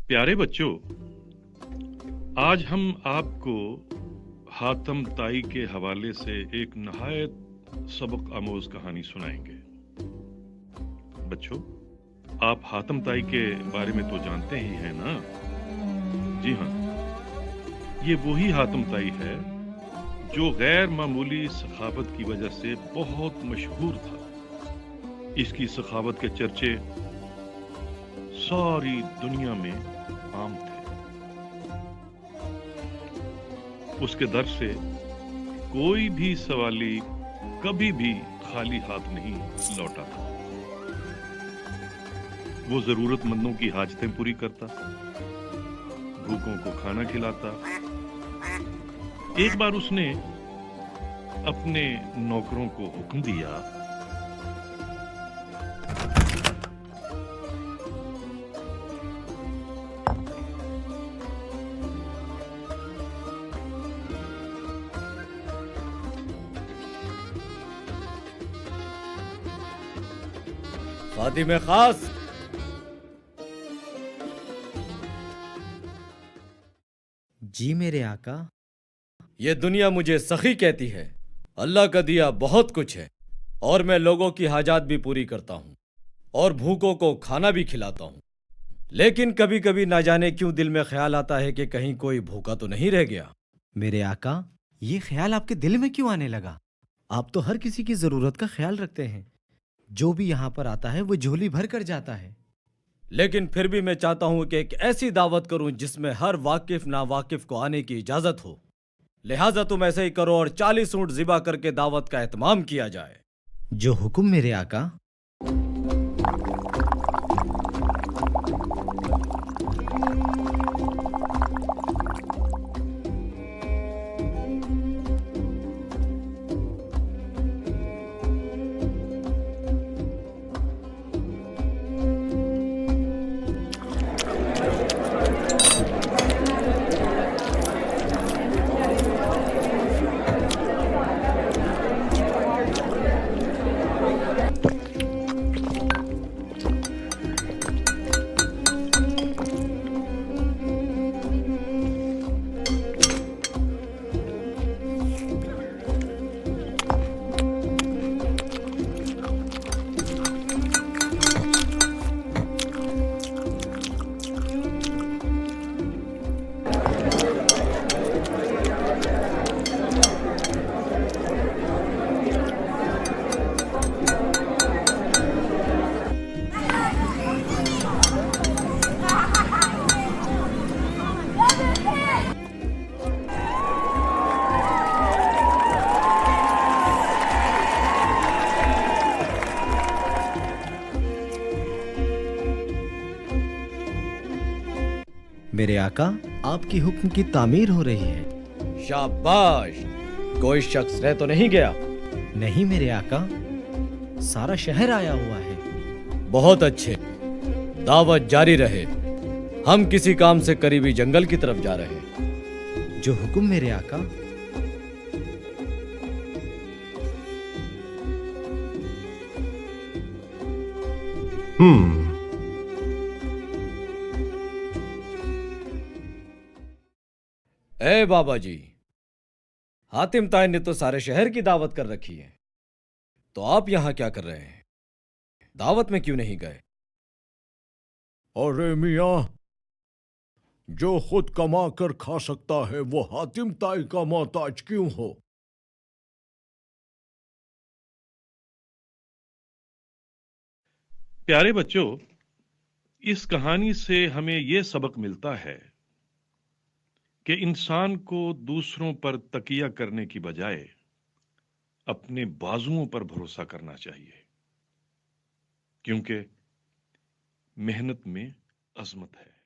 پیارے بچوں، آج ہم آپ کو حاتم تائی کے حوالے سے ایک نہایت سبق آموز کہانی سنائیں گے۔ بچوں، آپ حاتم تائی کے بارے میں تو جانتے ہی ہیں نا؟ جی ہاں، یہ وہی حاتم تائی ہے جو غیر معمولی سخاوت کی وجہ سے بہت مشہور تھا۔ اس کی سخاوت کے چرچے ساری دنیا میں عام تھے۔ اس کے در سے کوئی بھی سوالی کبھی بھی خالی ہاتھ نہیں لوٹا تھا۔ وہ ضرورت مندوں کی حاجتیں پوری کرتا، بھوکوں کو کھانا کھلاتا۔ ایک بار اس نے اپنے نوکروں کو حکم دیا، خادم خاص، جی میرے آقا۔ یہ دنیا مجھے سخی کہتی ہے۔ اللہ کا دیا بہت کچھ ہے اور میں لوگوں کی حاجات بھی پوری کرتا ہوں اور بھوکوں کو کھانا بھی کھلاتا ہوں، لیکن کبھی کبھی نہ جانے کیوں دل میں خیال آتا ہے کہ کہیں کوئی بھوکا تو نہیں رہ گیا۔ میرے آقا، یہ خیال آپ کے دل میں کیوں آنے لگا؟ آپ تو ہر کسی کی ضرورت کا خیال رکھتے ہیں۔ جو بھی یہاں پر آتا ہے وہ جھولی بھر کر جاتا ہے۔ لیکن پھر بھی میں چاہتا ہوں کہ ایک ایسی دعوت کروں جس میں ہر واقف ناواقف کو آنے کی اجازت ہو، لہٰذا تم ایسے ہی کرو اور 40 اونٹ ذبح کر کے دعوت کا اہتمام کیا جائے۔ جو حکم میرے آقا۔ میرے آقا، آپ کی حکم کی تعمیر ہو رہی ہے۔ شاباش! کوئی شخص رہ تو نہیں گیا؟ نہیں میرے آقا، سارا شہر آیا ہوا ہے۔ بہت اچھے، دعوت جاری رہے۔ ہم کسی کام سے قریبی جنگل کی طرف جا رہے ہیں۔ جو حکم میرے آقا۔ اے بابا جی، حاتم تائی نے تو سارے شہر کی دعوت کر رکھی ہے، تو آپ یہاں کیا کر رہے ہیں؟ دعوت میں کیوں نہیں گئے؟ ارے میاں، جو خود کما کر کھا سکتا ہے وہ حاتم تائی کا محتاج کیوں ہو؟ پیارے بچوں، اس کہانی سے ہمیں یہ سبق ملتا ہے کہ انسان کو دوسروں پر تکیہ کرنے کی بجائے اپنے بازوؤں پر بھروسہ کرنا چاہیے، کیونکہ محنت میں عظمت ہے۔